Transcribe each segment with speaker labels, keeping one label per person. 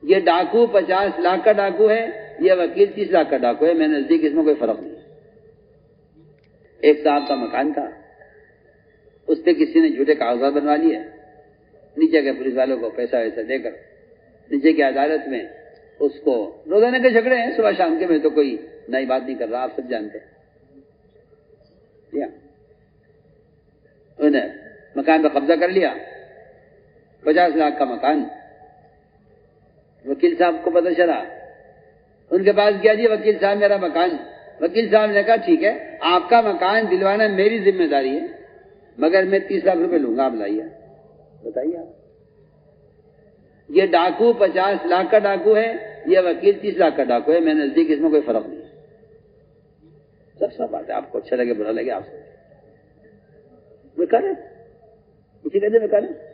Speaker 1: یہ ڈاکو 50 لاکھ کا ڈاکو ہے، یہ وکیل 30 لاکھ کا ڈاکو ہے، میرے نزدیک اس میں کوئی فرق نہیں۔ ایک صاحب کا مکان تھا، اس پہ کسی نے جھوٹے کاغذات بنوا لیے، نیچے کے پولیس والوں کو پیسہ ویسا دے کر نیچے کی عدالت میں اس کو، روزانہ کے جھگڑے ہیں صبح شام کے، میں تو کوئی نئی بات نہیں کر رہا، آپ سب جانتے ہیں۔ انہیں مکان پہ قبضہ کر لیا، 50 لاکھ کا مکان۔ وکیل صاحب کو پتہ چلا، ان کے پاس گیا، جی وکیل صاحب میرا مکان۔ وکیل صاحب نے کہا ٹھیک ہے، آپ کا مکان دلوانا میری ذمہ داری ہے، مگر میں 30 لاکھ روپے لوں گا، آپ لائیے۔ بتائیے آپ، یہ ڈاکو 50 لاکھ کا ڈاکو ہے، یہ وکیل 30 لاکھ کا ڈاکو ہے، میرے نزدیک اس میں کوئی فرق نہیں۔ سب بات ہے، آپ کو اچھا لگے برا لگے آپ سے وکالت، اسی کہتے ہیں وکالت۔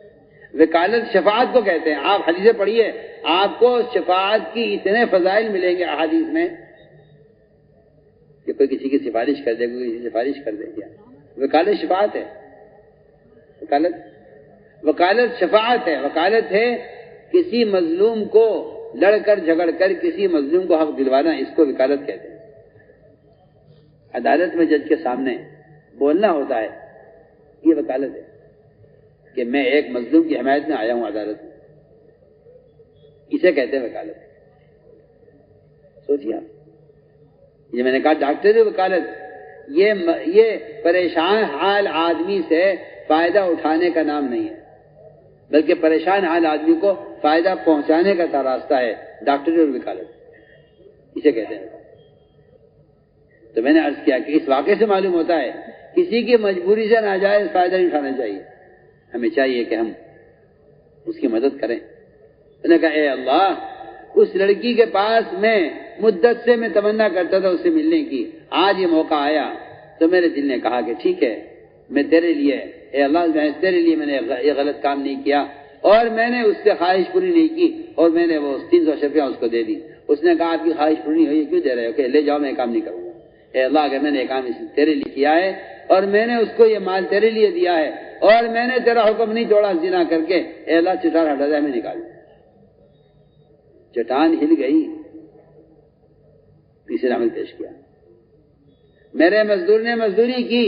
Speaker 1: وکالت شفاعت کو کہتے ہیں۔ آپ حدیثیں پڑھیے، آپ کو شفاعت کی اتنے فضائل ملیں گے احادیث میں کہ کوئی کسی کی سفارش کر دے، کوئی کسی کی سفارش کر دے۔ کیا وکالت شفاعت ہے؟ وکالت شفاعت ہے۔ وکالت ہے کسی مظلوم کو لڑ کر جھگڑ کر کسی مظلوم کو حق دلوانا، اس کو وکالت کہتے ہیں۔ عدالت میں جج کے سامنے بولنا ہوتا ہے، یہ وکالت ہے کہ میں ایک مظلوم کی حمایت میں آیا ہوں عدالت میں، اسے کہتے ہیں وکالت۔ سوچیے آپ، یہ میں نے کہا ڈاکٹری وکالت، یہ پریشان حال آدمی سے فائدہ اٹھانے کا نام نہیں ہے، بلکہ پریشان حال آدمی کو فائدہ پہنچانے کا راستہ ہے ڈاکٹری اور وکالت، اسے کہتے ہیں۔ تو میں نے عرض کیا کہ اس واقعے سے معلوم ہوتا ہے کسی کی مجبوری سے ناجائز فائدہ نہیں اٹھانا چاہیے، ہمیں چاہیے کہ ہم اس کی مدد کریں۔ میں نے کہا اے اللہ، اس لڑکی کے پاس میں مدت سے میں تمنا کرتا تھا اس سے ملنے کی، آج یہ موقع آیا تو میرے دل نے کہا کہ ٹھیک ہے، میں تیرے لیے، اے اللہ میں تیرے لیے میں نے یہ غلط کام نہیں کیا، اور میں نے اس سے خواہش پوری نہیں کی، اور میں نے وہ 300 روپیہ اس کو دے دی۔ اس نے کہا آپ کی خواہش پوری نہیں ہوئی، کیوں دے رہے ہو؟ کہ لے جاؤ، میں کام نہیں کروں گا۔ اے اللہ، اگر میں نے یہ کام تیرے لیے کیا ہے اور میں نے اس کو یہ مال تیرے لیے دیا ہے اور میں نے تیرا حکم نہیں توڑا زنا کر کے، اے اللہ چٹان ہٹا دے، ہمیں نکال دے۔ چٹان ہل گئی، تیسرا عمل پیش کیا، میرے مزدور نے مزدوری کی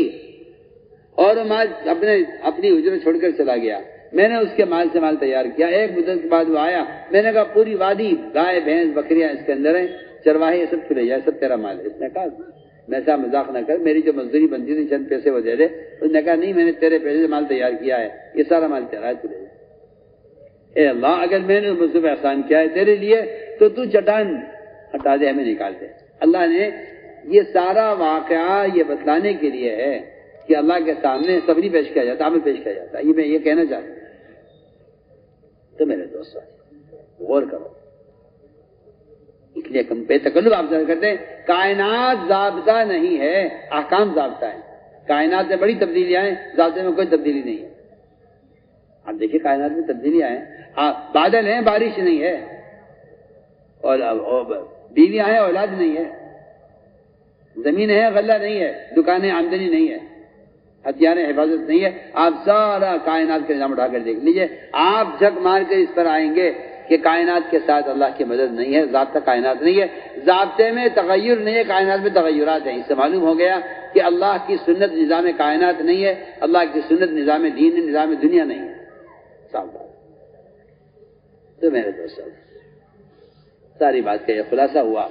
Speaker 1: اور وہ مال اپنی اجرت چھوڑ کر چلا گیا، میں نے اس کے مال سے مال تیار کیا۔ ایک مدت کے بعد وہ آیا، میں نے کہا پوری وادی گائے بھینس بکریاں اس کے اندر ہیں، چرواہے یہ سب چلے جائے، سب تیرا مال ہے۔ اس نے کہا میں ایسا مذاق نہ کر، میری جو مزدوری بنتی تھی چند پیسے وہ دے دے۔ اس نے کہا نہیں، میں نے تیرے پیسے سے مال تیار کیا ہے، یہ سارا مال تیرا ہے، چلے جائے۔ اے اللہ، اگر میں نے مجھ پہ احسان کیا ہے تیرے لیے تو چٹان ہٹا دے، ہمیں نکال دے۔ اللہ نے یہ سارا واقعہ یہ بتلانے کے لیے ہے کہ اللہ کے سامنے صبری پیش کیا جاتا ہے، عمل پیش کیا جاتا ہے۔ یہ میں یہ کہنا چاہتا ہوں۔ تو میرے دوستو غور کرو، اس لیے ہم بے تکلف آپ سے کرتے ہیں، کائنات ضابطہ نہیں ہے، احکام ضابطہ ہے۔ کائنات میں بڑی تبدیلیاں ہیں، ضابطے میں کوئی تبدیلی نہیں ہے۔ آپ دیکھیے کائنات میں تبدیلیاں ہیں، بادل ہیں بارش نہیں ہے، اور بیویاں ہیں اولاد نہیں ہے، زمین ہے غلہ نہیں ہے، دکانیں آمدنی نہیں ہے، ہتھیاریں حفاظت نہیں ہے۔ آپ سارا کائنات کا نظام اٹھا کر دیکھ لیجئے، آپ جھک مار کر اس پر آئیں گے کہ کائنات کے ساتھ اللہ کی مدد نہیں ہے، ضابطہ کائنات نہیں ہے، ضابطے میں تغیر نہیں ہے، کائنات میں تغیرات ہیں۔ اس سے معلوم ہو گیا کہ اللہ کی سنت نظام کائنات نہیں ہے، اللہ کی سنت نظام دین ہے، نظام دنیا نہیں ہے۔ صاف بات۔ تو میرے دوستوں، ساری بات کا یہ خلاصہ ہوا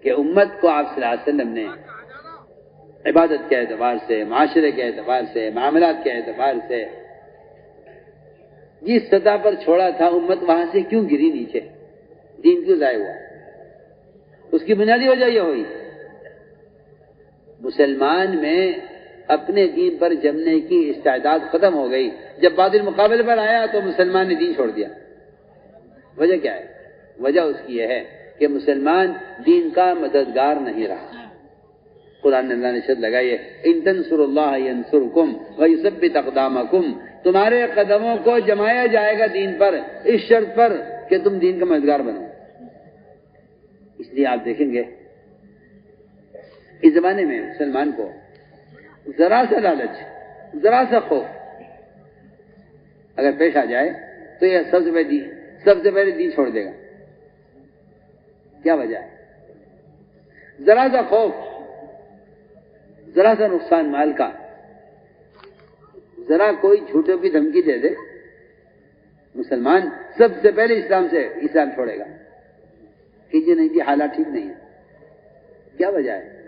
Speaker 1: کہ امت کو آپ صلی اللہ علیہ وسلم نے عبادت کے اعتبار سے، معاشرے کے اعتبار سے، معاملات کے اعتبار سے جس سطح پر چھوڑا تھا، امت وہاں سے کیوں گری نیچے، دین کیوں ضائع ہوا؟ اس کی بنیادی وجہ یہ ہوئی، مسلمان میں اپنے دین پر جمنے کی استعداد ختم ہو گئی۔ جب باطل مقابلے پر آیا تو مسلمان نے دین چھوڑ دیا۔ وجہ کیا ہے؟ وجہ اس کی یہ ہے کہ مسلمان دین کا مددگار نہیں رہا۔ قرآن نے اللہ نے شرط لگائی ہے، ان تنصروا اللہ ینصرکم ویثبت اقدامکم، تمہارے قدموں کو جمایا جائے گا دین پر، اس شرط پر کہ تم دین کا مددگار بنو۔ اس لیے آپ دیکھیں گے اس زمانے میں مسلمان کو ذرا سا لالچ، ذرا سا خوف اگر پیش آ جائے تو یہ سب سے پہلے دین چھوڑ دے گا؟ کیا وجہ ہے؟ ذرا سا خوف، ذرا سا نقصان مال کا، ذرا کوئی جھوٹوں کی دھمکی دے دے، مسلمان سب سے پہلے اسلام چھوڑے گا کہ جی نہیں جی حالات ٹھیک نہیں ہے۔ کیا وجہ ہے؟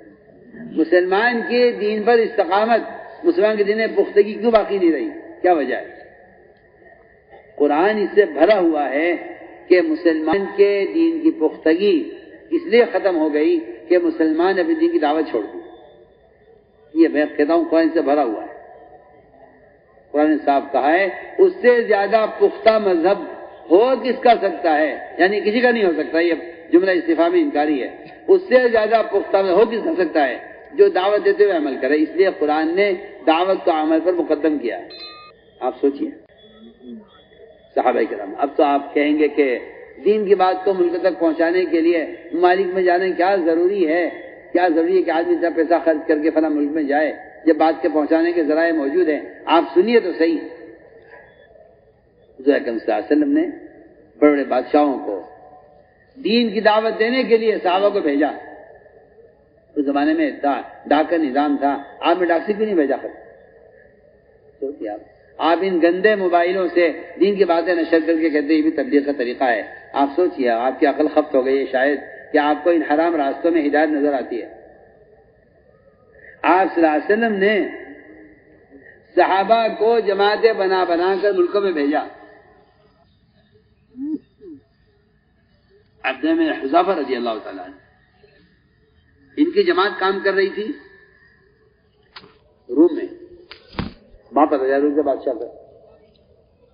Speaker 1: مسلمان کے دین پر استقامت، مسلمان کے دین میں پختگی کیوں باقی نہیں رہی؟ کیا وجہ ہے؟ قرآن اس سے بھرا ہوا ہے کہ مسلمان کے دین کی پختگی اس لیے ختم ہو گئی کہ مسلمان اپنے دین کی دعوت چھوڑ دی۔ یہ میں کہتا ہوں قرآن سے بھرا ہوا ہے۔ قرآن نے صاحب کہا ہے اس سے زیادہ پختہ مذہب ہو کس کا سکتا ہے، یعنی کسی کا نہیں ہو سکتا، یہ جملہ استفہامی انکاری ہے۔ اس سے زیادہ پختہ ہو کس کا سکتا ہے جو دعوت دیتے ہوئے عمل کرے، اس لیے قرآن نے دعوت کو عمل پر مقدم کیا ہے۔ آپ سوچئے صحابہ کرام، اب تو آپ کہیں گے کہ دین کی بات کو ملک تک پہنچانے کے لیے ممالک میں جانا کیا ضروری ہے؟ کیا ضروری ہے کہ آدمی اتنا پیسہ خرچ کر کے فلاں ملک میں جائے جب بات کے پہنچانے کے ذرائع موجود ہیں؟ آپ سنیے تو صحیح، حضور اکرم صلی اللہ علیہ وسلم نے بڑے بڑے بادشاہوں کو دین کی دعوت دینے کے لیے صحابہ کو بھیجا۔ اس زمانے میں ڈاک کا نظام تھا، آپ نے ڈاک سے کیوں نہیں بھیجا خط؟ سوچیے آپ ان گندے موبائلوں سے دین کی باتیں نشر کر کے کہتے ہیں یہ بھی تبلیغ کا طریقہ ہے۔ آپ سوچیے آپ کی عقل خفت ہو گئی ہے شاید کہ آپ کو ان حرام راستوں میں ہدایت نظر آتی ہے۔ آپ صلی اللہ علیہ وسلم نے صحابہ کو جماعتیں بنا کر ملکوں میں بھیجا۔ عبداللہ بن حذافہ رضی اللہ تعالیٰ عنہ، ان کی جماعت کام کر رہی تھی روم میں، وہاں پر رضا روم کے بادشاہ کا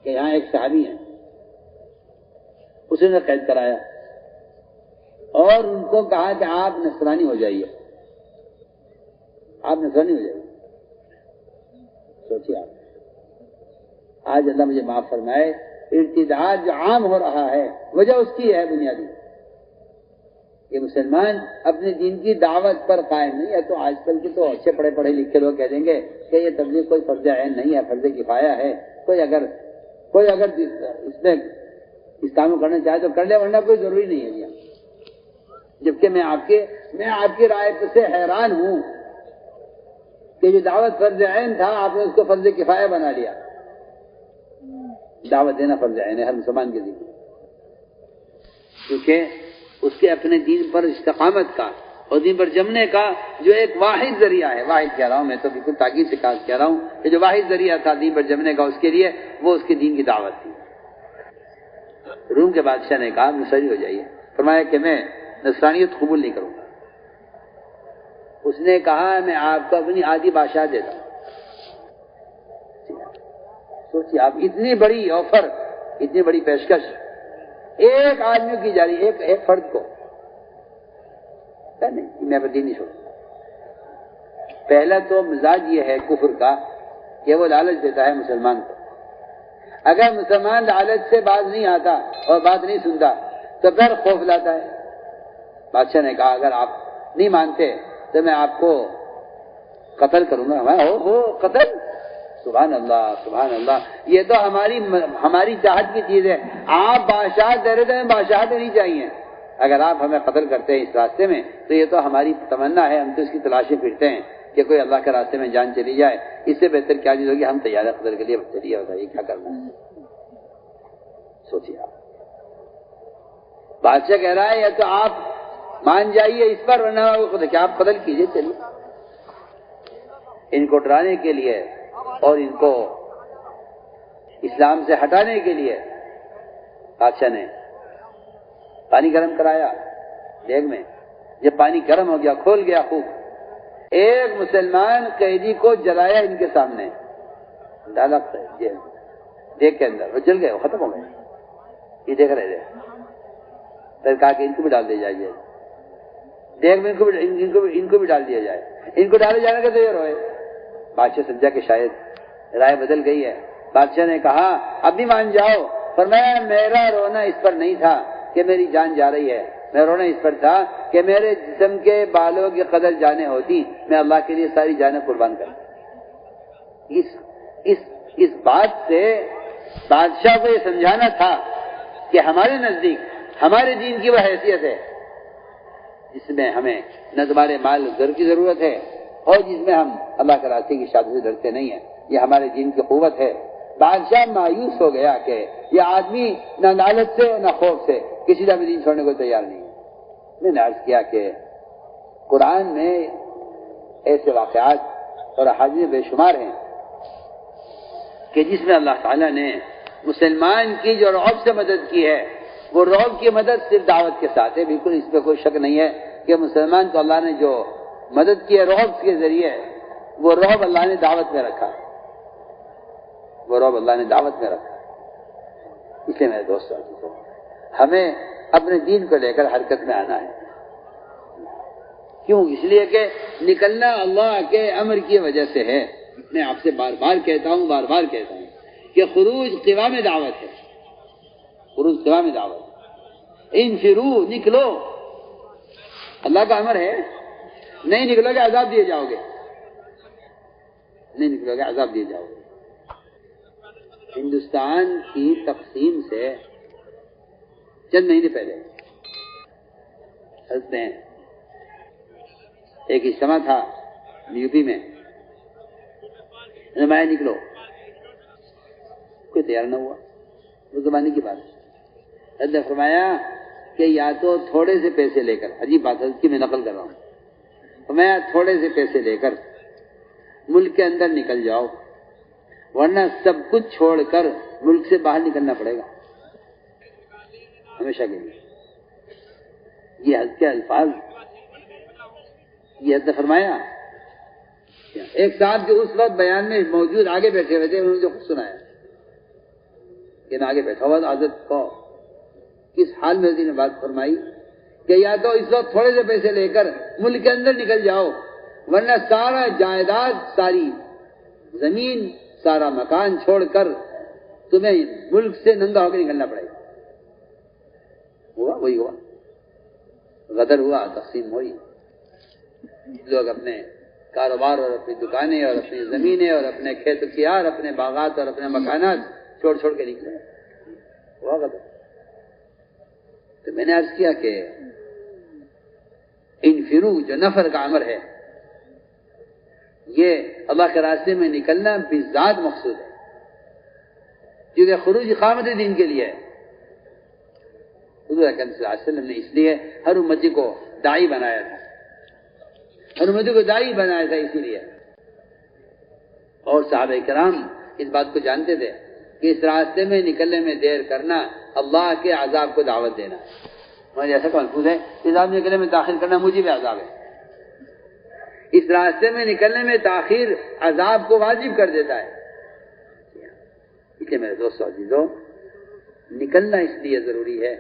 Speaker 1: کہ یہاں ایک صحابی ہیں، اسے نے قید کرایا اور ان کو کہا کہ آپ نصرانی ہو جائیے، آپ نصرانی ہو جائیے۔ سوچیے آپ، آج اللہ مجھے معاف فرمائے، ارتداد جو عام ہو رہا ہے وجہ اس کی ہے بنیادی کہ مسلمان اپنے دین کی دعوت پر قائم نہیں ہے۔ تو آج کل کے تو اچھے پڑھے لکھے لوگ کہہ دیں گے کہ یہ تبلیغ کوئی فرض عین نہیں ہے، فرض کفایہ ہے، کوئی اگر اس میں اسلام کو کرنا چاہے تو کر لے، ورنہ کوئی ضروری نہیں ہے۔ جبکہ میں آپ کی رائے سے حیران ہوں کہ جو دعوت فرض عین تھا آپ نے اس کو فرض کفایہ بنا لیا۔ دعوت دینا فرض عین ہے ہر مسلمان کے ذمہ، کیونکہ اس کے اپنے دین پر استقامت کا اور دین پر جمنے کا جو ایک واحد ذریعہ ہے، واحد کہہ رہا ہوں میں تو بالکل تاکید سے کہہ رہا ہوں کہ جو واحد ذریعہ تھا دین پر جمنے کا اس کے لیے وہ اس کے دین کی دعوت تھی۔ روم کے بادشاہ نے کہا نصرانی ہو جائیے، فرمایا کہ میں نصرانیت قبول نہیں کروں گا۔ اس نے کہا میں آپ کو اپنی آدھی بادشاہ دیتا ہوں۔ سوچیے آپ، اتنی بڑی آفر، اتنی بڑی پیشکش ایک آدمی کی جاری، ایک فرد کو، نہیں میں اپنا دین نہیں چھوڑوں۔ پہلا تو مزاج یہ ہے کفر کا کہ وہ لالچ دیتا ہے مسلمان کو۔ اگر مسلمان لالچ سے باز نہیں آتا اور بات نہیں سنتا تو پھر خوف لاتا ہے۔ بادشاہ نے کہا اگر آپ نہیں مانتے تو میں آپ کو قتل کروں گا۔ قتل؟ سبحان اللہ سبحان اللہ، یہ تو ہماری چاہت کی چیز ہے۔ آپ بادشاہ دے رہے تھے، بادشاہ دینی چاہیے۔ اگر آپ ہمیں قتل کرتے ہیں اس راستے میں تو یہ تو ہماری تمنا ہے، ہم تو اس کی تلاشیں پھرتے ہیں کہ کوئی اللہ کے راستے میں جان چلی جائے، اس سے بہتر کیا چیز ہوگی؟ ہم تیار ہیں قتل کے لیے، چلیے بتائیے کیا کرنا ہے۔ سوچیے آپ، بادشاہ کہہ رہا ہے یا تو آپ مان جائیے اس پر ورنہ کیا آپ قتل کیجیے، چلیے۔ ان کو ڈرانے کے لیے اور ان کو اسلام سے ہٹانے کے لیے بادشاہ نے پانی گرم کرایا دیگ میں۔ جب پانی گرم ہو گیا، کھول گیا خوب، ایک مسلمان قیدی کو جلایا ان کے سامنے، ڈالا دیگ کے اندر، وہ جل گئے، وہ ختم ہو گئے۔ یہ دیکھ رہے تھے، پھر کہا کہ ان کو بھی ڈال دیا جائے دیگ میں، ان کو بھی ڈال دیا جائے۔ ان کو ڈالے جانے کا تو یہ روئے۔ بادشاہ سمجھا کہ شاید رائے بدل گئی ہے۔ بادشاہ نے کہا اب بھی مان جاؤ۔ فرمایا میرا رونا اس پر نہیں تھا کہ میری جان جا رہی ہے، میرا رونا اس پر تھا کہ میرے جسم کے بالوں کی قدر جانیں ہوتی میں اللہ کے لیے ساری جانیں قربان کرتا۔ اس بات سے بادشاہ کو یہ سمجھانا تھا کہ ہمارے نزدیک ہمارے دین کی وہ حیثیت ہے جس میں ہمیں نہ تمہارے مال زر کی ضرورت ہے اور جس میں ہم اللہ کے راستے کی شادی سے ڈرتے نہیں ہیں. یہ ہمارے دین کی قوت ہے. بادشاہ مایوس ہو گیا کہ یہ آدمی نہ لالچ سے نہ خوف سے کسی کا بھی دین چھوڑنے کو تیار نہیں ہے. میں نے عرض کیا کہ قرآن میں ایسے واقعات اور احادیث بے شمار ہیں کہ جس میں اللہ تعالیٰ نے مسلمان کی جو رعب سے مدد کی ہے وہ رعب کی مدد صرف دعوت کے ساتھ ہے. بالکل اس پہ کوئی شک نہیں ہے کہ مسلمان کو اللہ نے جو مدد کی ہے رعب کے ذریعے وہ رعب اللہ نے دعوت میں رکھا ہے. وہ رعب اللہ نے دعوت میں رکھا ہے. اس لیے میرے دوستوں ہمیں اپنے دین کو لے کر حرکت میں آنا ہے. کیوں؟ اس لیے کہ نکلنا اللہ کے امر کی وجہ سے ہے. میں آپ سے بار بار کہتا ہوں کہ خروج قوام دعوت ہے. خروج قوام دعوت. انفرو، نکلو، اللہ کا امر ہے. نہیں نکلو گے عذاب دیے جاؤ گے. نہیں نکلو گے عذاب دیے جاؤ گے. ہندوستان کی تقسیم سے چند مہینے پہلے حضرت نے ایک اجتماع تھا یو پی میں. میں نکلو، کوئی تیار نہ ہوا. وہ زمانے کی بات ہے. حضرت نے فرمایا کہ یا تو تھوڑے سے پیسے لے کر، عجیب بات ہے کی میں نقل کر رہا ہوں، فرمایا تھوڑے سے پیسے لے کر ملک کے اندر نکل جاؤ ورنہ سب کچھ چھوڑ کر ملک سے باہر نکلنا پڑے گا ہمیشہ کے لیے. یہ حضرت کے الفاظ یہ حضرت نے فرمایا. ایک صاحب جو اس وقت بیان میں موجود آگے بیٹھے ہوئے تھے انہوں نے جو خود سنایا کہ میں آگے بیٹھا ہوا حضرت کو کس حال میں حضرت نے بات فرمائی کہ یا تو اس وقت تھوڑے سے پیسے لے کر ملک کے اندر نکل جاؤ ورنہ سارا جائیداد، ساری زمین، سارا مکان چھوڑ کر تمہیں ملک سے ننگا ہو کے نکلنا پڑے گا. ہوا وہی ہوا. غدر ہوا، تقسیم ہوئی. لوگ اپنے کاروبار اور اپنی دکانیں اور اپنی زمینیں اور اپنے کھیت کیار، اپنے باغات اور اپنے مکانات چھوڑ چھوڑ کے نکلے. ہوا غدر. تو میں نے عرض کیا کہ انفرو جو نفر کا امر ہے یہ اللہ کے راستے میں نکلنا بذات مقصود ہے کیونکہ خروج اقامت دین کے لیے ہے. حضور اکرم صلی اللہ علیہ وسلم نے اس لیے ہر امتی کو داعی بنایا تھا. ہر امتی کو داعی بنایا تھا اسی لیے. اور صحابہ کرام اس بات کو جانتے تھے کہ اس راستے میں نکلنے میں دیر کرنا اللہ کے عذاب کو دعوت دینا. مجھے ایسا محفوظ ہے اس راستے میں نکلنے میں تاخیر کرنا مجھے بھی عذاب ہے. اس راستے میں نکلنے میں تاخیر عذاب کو واجب کر دیتا ہے. اس لیے میرے دوستو عزیزو نکلنا اس لیے ضروری ہے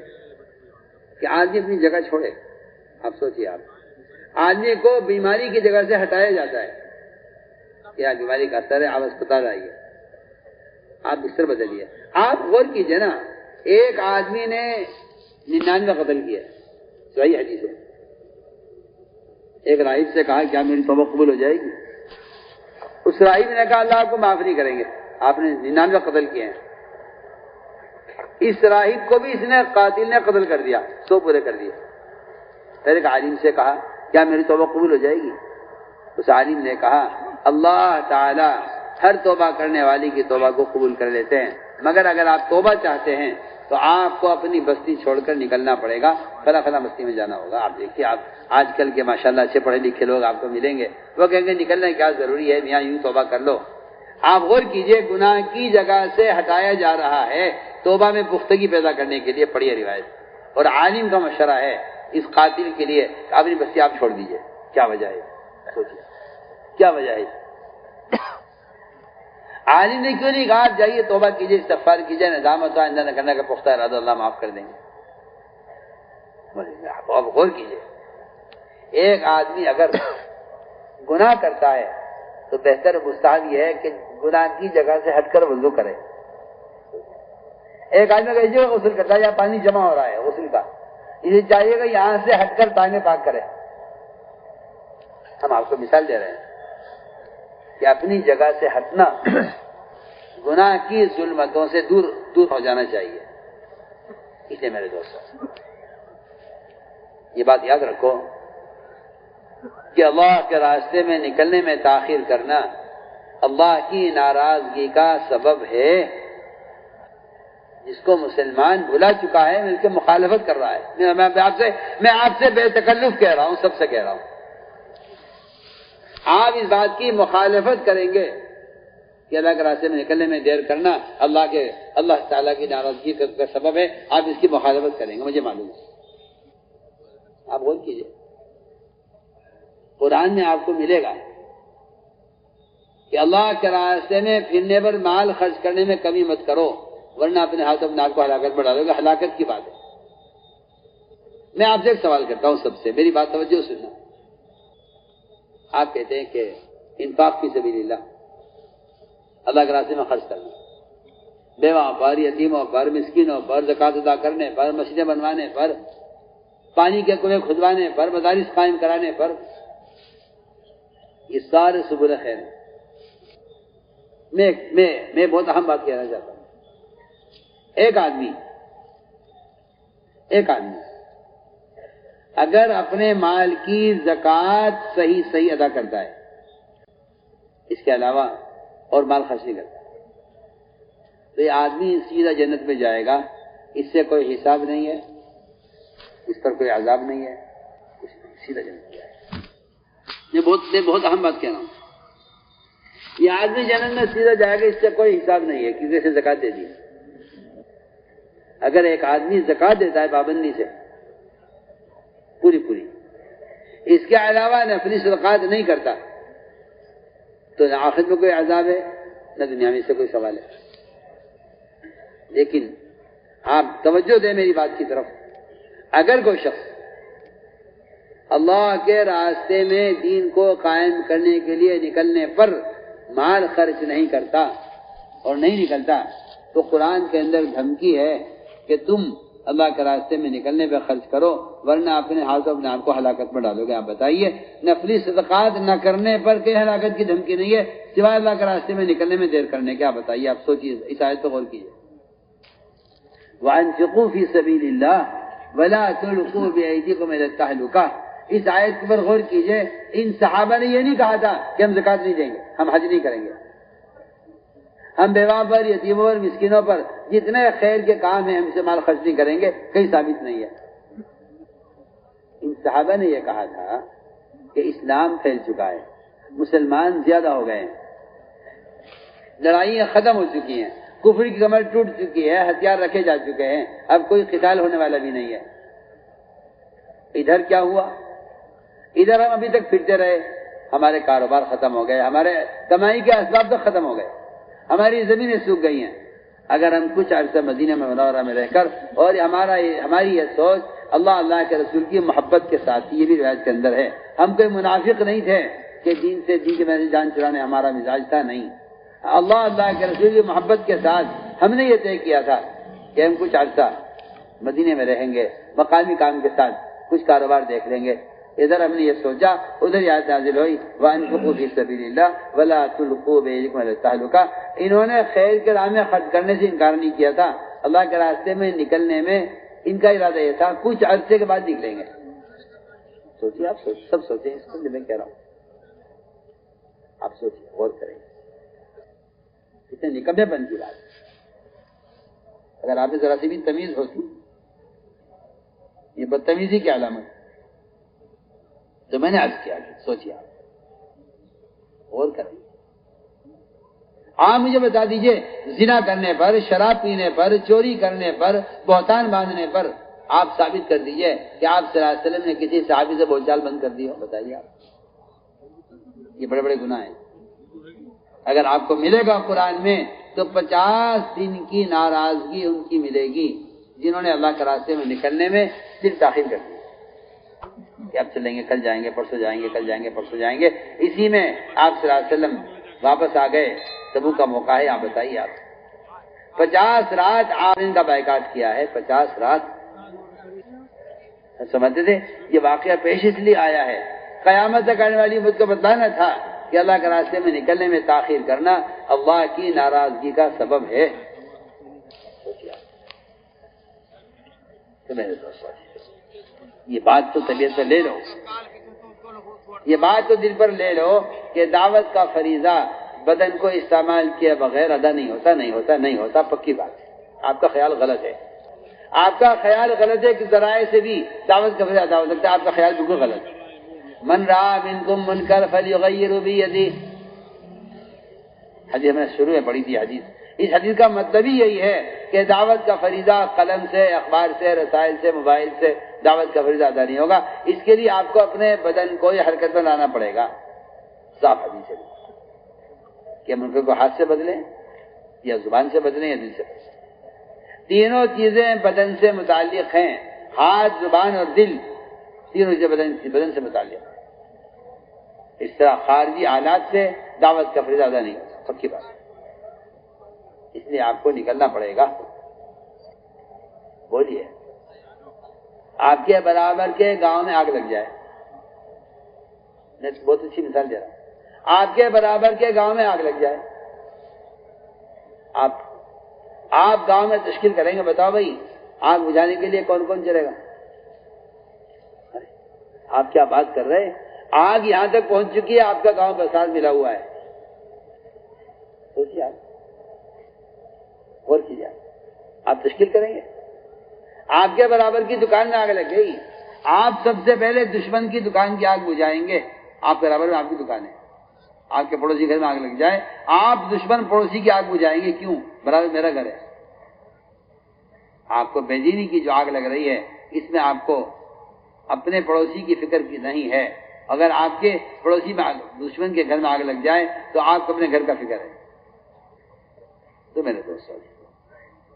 Speaker 1: کہ آدمی اپنی جگہ چھوڑے. آپ سوچیے، آپ آدمی کو بیماری کی جگہ سے ہٹایا جاتا ہے کہ آپ بیماری کا اثر ہے، آپ اسپتال آئیے، آپ بستر بدلیے. آپ غور کیجئے نا، ایک آدمی نے 99 قتل کیا، صحیح حدیث ہے. ایک راہب سے کہا کیا میری توبہ قبول ہو جائے گی؟ اس راہب نے کہا اللہ آپ کو معاف نہیں کریں گے، آپ نے 99 قتل کیے ہیں. اس راہب کو بھی اس نے قاتل نے قتل کر دیا، 100 پورے کر دیے. پھر ایک عالم سے کہا کیا میری توبہ قبول ہو جائے گی؟ اس عالم نے کہا اللہ تعالی ہر توبہ کرنے والی کی توبہ کو قبول کر لیتے ہیں، مگر اگر آپ توبہ چاہتے ہیں تو آپ کو اپنی بستی چھوڑ کر نکلنا پڑے گا، فلاں فلاں بستی میں جانا ہوگا. آپ دیکھیے، آپ آج کل کے ماشاءاللہ اچھے پڑھے لکھے لوگ آپ کو ملیں گے، وہ کہیں گے نکلنا کیا ضروری ہے، میاں یوں توبہ کر لو. آپ غور کیجئے، گناہ کی جگہ سے ہٹایا جا رہا ہے توبہ میں پختگی پیدا کرنے کے لیے. پڑھیے روایت. اور عالم کا مشورہ ہے اس قاتل کے لیے اپنی بستی آپ چھوڑ دیجئے. کیا وجہ ہے؟ سوچیے کیا وجہ ہے. عالم نے کیوں نہیں کہا آپ جائیے توبہ کیجئے، استغفار کیجئے، ندامت و آئندہ نہ کرنے کا پختہ ارادہ، اللہ معاف کر دیں گے. آپ غور کیجئے، ایک آدمی اگر گناہ کرتا ہے تو بہتر مستحب یہ ہے کہ گناہ کی جگہ سے ہٹ کر وضو کرے. ایک آدمی اگر جو غسل کرتا ہے یا پانی جمع ہو رہا ہے غسل کا، اسے چاہیے کہ یہاں سے ہٹ کر پانی پاک کرے. ہم آپ کو مثال دے رہے ہیں کہ اپنی جگہ سے ہٹنا، گناہ کی ظلمتوں سے دور ہو جانا چاہیے. اس لیے میرے دوستوں یہ بات یاد رکھو کہ اللہ کے راستے میں نکلنے میں تاخیر کرنا اللہ کی ناراضگی کا سبب ہے. جس کو مسلمان بھلا چکا ہے مل کے مخالفت کر رہا ہے. میں آپ سے بے تکلف کہہ رہا ہوں, سب سے کہہ رہا ہوں, آپ اس بات کی مخالفت کریں گے کہ اللہ کے راستے میں نکلنے میں دیر کرنا اللہ تعالیٰ کی ناراضگی کا سبب ہے. آپ اس کی مخالفت کریں گے, مجھے معلوم ہے. آپ غور کیجئے, قرآن میں آپ کو ملے گا کہ اللہ کے راستے میں پھرنے پر مال خرچ کرنے میں کمی مت کرو ورنہ اپنے ہاتھ اپنے آپ کو ہلاکت میں ڈالو گے. ہلاکت کی بات ہے. میں آپ سے ایک سوال کرتا ہوں, سب سے میری بات توجہ سننا. آپ کہتے ہیں کہ انفاق فی سبیل اللہ, اللہ کے راستے میں خرچ کرنا, بیوہ پر, یتیموں پر, مسکینوں پر, زکوٰۃ ادا کرنے پر, مسجدیں بنوانے پر, پانی کے کنویں کھدوانے پر, مدارس قائم کرانے پر, یہ سارے سبل خیر ہیں. میں بہت اہم بات کہنا چاہتا ہوں. ایک آدمی اگر اپنے مال کی زکوٰۃ صحیح ادا کرتا ہے, اس کے علاوہ اور مال خرچ نہیں کرتا, تو یہ آدمی سیدھا جنت میں جائے گا. اس سے کوئی حساب نہیں ہے, اس پر کوئی عذاب نہیں ہے, سیدھا جنت میں جائے گا. میں بہت اہم بات کہہ رہا ہوں. یہ آدمی جنت میں سیدھا جائے گا, اس سے کوئی حساب نہیں ہے کسی سے زکوٰۃ دے دی. اگر ایک آدمی زکوٰۃ دیتا ہے پابندی سے پوری, اس کے علاوہ نفلی صدقات نہیں کرتا, تو نہ آخرت میں کوئی عذاب ہے نہ دنیا میں اس سے کوئی سوال ہے. لیکن آپ توجہ دیں میری بات کی طرف. اگر کوئی شخص اللہ کے راستے میں دین کو قائم کرنے کے لیے نکلنے پر مال خرچ نہیں کرتا اور نہیں نکلتا, تو قرآن کے اندر دھمکی ہے کہ تم اللہ کے راستے میں نکلنے پہ خرچ کرو ورنہ اپنے ہاتھوں اپنے آپ کو ہلاکت میں ڈالو گے. آپ بتائیے, نفلی صدقات نہ کرنے پر کہیں ہلاکت کی دھمکی نہیں ہے سوائے اللہ کے راستے میں نکلنے میں دیر کرنے کے. آپ بتائیے, آپ سوچیے, اس آیت پہ غور کیجیے. وَأَنفِقُوا فِي سَبِيلِ اللَّهِ وَلَا تُلْقُوا بِأَيْدِيكُمْ إِلَى التَّهْلُكَةِ. اس آیت پر غور کیجیے. ان صحابہ نے یہ نہیں کہا تھا کہ ہم زکوٰۃ نہیں دیں گے, ہم حج نہیں کریں گے, ہم بیوہ پر, یتیموں پر, مسکینوں پر جتنے خیر کے کام ہیں ہم سے مال خرچ نہیں کریں گے. کہیں ثابت نہیں ہے. ان صحابہ نے یہ کہا تھا کہ اسلام پھیل چکا ہے, مسلمان زیادہ ہو گئے ہیں, لڑائیاں ختم ہو چکی ہیں, کفر کی کمر ٹوٹ چکی ہے, ہتھیار رکھے جا چکے ہیں, اب کوئی قتال ہونے والا بھی نہیں ہے. ادھر کیا ہوا؟ ادھر ہم ابھی تک پھرتے رہے, ہمارے کاروبار ختم ہو گئے, ہمارے کمائی کے اسباب تک ختم ہو گئے, ہماری زمینیں سوکھ گئی ہیں. اگر ہم کچھ عرصہ مدینہ منورہ میں رہ کر اور ہماری یہ سوچ اللہ کے رسول کی محبت کے ساتھ, یہ بھی روایت کے اندر ہے, ہم کوئی منافق نہیں تھے کہ دین کے میں جان چرانے ہمارا مزاج تھا, نہیں. اللہ کے رسول کی محبت کے ساتھ ہم نے یہ طے کیا تھا کہ ہم کچھ عرصہ مدینے میں رہیں گے, مقامی کام کے ساتھ کچھ کاروبار دیکھ لیں گے. ادھر ہم نے یہ سوچا, ادھر یہ آیت نازل ہوئی وَأَنفِقُوا فِي سَبِيلِ اللَّهِ وَلَا تُلْقُوا بِأَيْدِيكُمْ إِلَى التَّهْلُكَةِ. انہوں نے خیر کے راہ میں خرچ کرنے سے انکار نہیں کیا تھا, اللہ کے راستے میں نکلنے میں ان کا ارادہ یہ تھا کچھ عرصے کے بعد نکلیں گے. سوچیے, آپ سب سوچیں, اس کو میں کہہ رہا ہوں, آپ سوچیے, غور کریں, کتنے نکمے پن کی بات. اگر آپ میں ذرا سی بھی تمیز ہوتی, یہ بدتمیزی کی علامت جو میں نے عرض کیا, سوچیے, آپ غور کریں. آپ مجھے بتا دیجئے, زنا کرنے پر, شراب پینے پر, چوری کرنے پر, بہتان باندھنے پر آپ ثابت کر دیجئے کہ آپ صلی اللہ علیہ وسلم نے کسی صحابی سے بول چال بند کر دی ہو. بتائیے آپ, یہ بڑے بڑے گناہ ہیں. اگر آپ کو ملے گا قرآن میں تو 50 دن کی ناراضگی ان کی ملے گی جنہوں نے اللہ کے راستے میں نکلنے میں صرف تاخیر کر دی کہ اب چلیں گے, کل جائیں گے, پرسوں جائیں گے, کل جائیں گے, پرسوں جائیں گے. اسی میں آپ صلی اللہ علیہ وسلم واپس آ گئے, تبوک کا موقع ہے. آپ بتائیے, آپ 50 رات آپ نے ان کا بائیکاٹ کیا ہے. 50 رات سمجھتے تھے یہ واقعہ پیش اس لیے آیا ہے, قیامت تک آنے والی مجھ کو بتلانا تھا کہ اللہ کے راستے میں نکلنے میں تاخیر کرنا اللہ کی ناراضگی کا سبب ہے. تو میرے دوستوں یہ بات تو طبیعت پر لے لو، یہ بات تو دل پر لے لو کہ دعوت کا فریضہ بدن کو استعمال کیے بغیر ادا نہیں ہوتا، پکی بات ہے۔ آپ کا خیال غلط ہے، آپ کا خیال غلط ہے کہ ذرائع سے بھی دعوت کا فریضہ ادا ہو سکتا ہے، آپ کا خیال بالکل غلط ہے۔ من رأى منکم منکر فلیغیرہ بیدہ، حدیث میں شروع میں پڑھی تھی حدیث، اس حدیث کا مطلب ہی یہی ہے کہ دعوت کا فریضہ قلم سے، اخبار سے، رسائل سے، موبائل سے دعوت کا فریضہ ادا نہیں ہوگا، اس کے لیے آپ کو اپنے بدن کو یہ حرکت میں لانا پڑے گا۔ صاف حدیث ہے کہ منکر کو ہاتھ سے بدلیں یا زبان سے بدلیں یا دل سے بدلیں، تینوں چیزیں بدن سے متعلق ہیں، ہاتھ، زبان اور دل، تینوں چیزیں بدن سے متعلق ہیں۔ اس طرح خارجی آلات سے دعوت کا فریضہ ادا نہیں ہوگا، پکی بات ہے۔ اس لیے آپ کو نکلنا پڑے گا۔ بولیے، آپ کے برابر کے گاؤں میں آگ لگ جائے، میں بہت اچھی مثال دے رہا ہوں، آپ کے برابر کے گاؤں میں آگ لگ جائے، آپ گاؤں میں تشکیل کریں گے، بتاؤ بھائی آگ بجھانے کے لیے کون کون چلے گا؟ آپ کیا بات کر رہے ہیں؟ آگ یہاں تک پہنچ چکی ہے، آپ کا گاؤں کا ساتھ ملا ہوا ہے، سوچیے آپ غور کیجیے، آپ تشکیل کریں گے؟ آپ کے برابر کی دکان میں آگ لگ گئی، آپ سب سے پہلے دشمن کی دکان کی آگ بجھائیں گے، آپ کے برابر میں آپ کی دکان ہے، آپ کے پڑوسی گھر میں آگ لگ جائے، آپ دشمن پڑوسی کی آگ بجھائیں گے، کیوں؟ برابر میرا گھر ہے۔ آپ کو بینزینی کی جو آگ لگ رہی ہے، اس میں آپ کو اپنے پڑوسی کی فکر کی نہیں ہے۔ اگر آپ کے پڑوسی میں دشمن کے گھر میں آگ لگ جائے تو آپ کو اپنے گھر کا فکر ہے۔ تو میرے دوستوں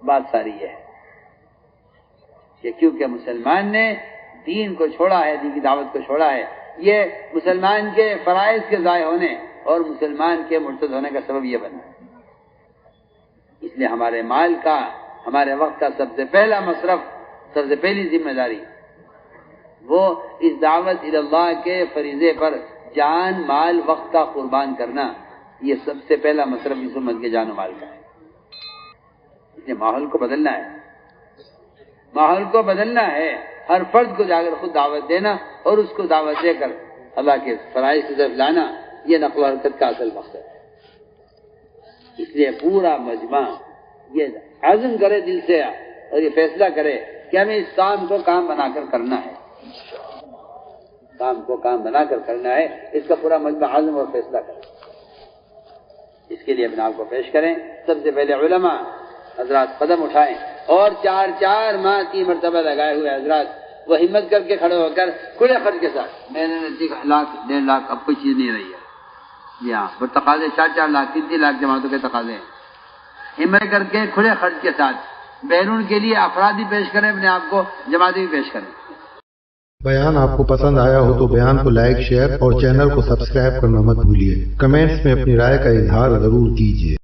Speaker 1: بات ساری یہ ہے کہ کیونکہ مسلمان نے دین کو چھوڑا ہے، دین کی دعوت کو چھوڑا ہے، یہ مسلمان کے فرائض کے ضائع ہونے اور مسلمان کے مرتد ہونے کا سبب یہ بنا ہے۔ اس لیے ہمارے مال کا، ہمارے وقت کا سب سے پہلا مصرف، سب سے پہلی ذمہ داری وہ اس دعوت اللہ کے فریضے پر جان، مال، وقت کا قربان کرنا، یہ سب سے پہلا مصرف اس امت کے جان و مال کا ہے۔ اس لیے ماحول کو بدلنا ہے، ماحول کو بدلنا ہے، ہر فرد کو جا کر خود دعوت دینا اور اس کو دعوت دے کر اللہ کے فرائض کی طرف لانا، یہ نقل و حرکت کا اصل مقصد ہے۔ اس لیے پورا مجمع یہ عزم کرے دل سے اور یہ فیصلہ کرے کہ ہمیں اس کام کو کام بنا کر کرنا ہے، کام کو کام بنا کر کرنا ہے، اس کا پورا مجمع عزم اور فیصلہ کرے۔ اس کے لیے اپنے آپ کو پیش کریں۔ سب سے پہلے علماء حضرات قدم اٹھائیں اور 4 ماہ 3 مرتبہ لگائے ہوئے حضرات وہ ہمت کر کے کھڑے ہو کر کھلے خرچ کے ساتھ، میں نے 1 لاکھ 1.5 لاکھ اب کوئی چیز نہیں رہی ہے، جی ہاں وہ تقاضے 4 لاکھ 3 لاکھ جماعتوں کے تقاضے ہیں، ہمت کر کے کھلے خرچ کے ساتھ بیرون کے لیے افراد بھی پیش کریں، اپنے آپ کو جماعتیں بھی پیش کریں۔
Speaker 2: بیان آپ کو پسند آیا ہو تو بیان کو لائک، شیئر اور چینل کو سبسکرائب کرنا مت بھولیے۔ کمنٹس میں اپنی رائے کا اظہار ضرور کیجیے۔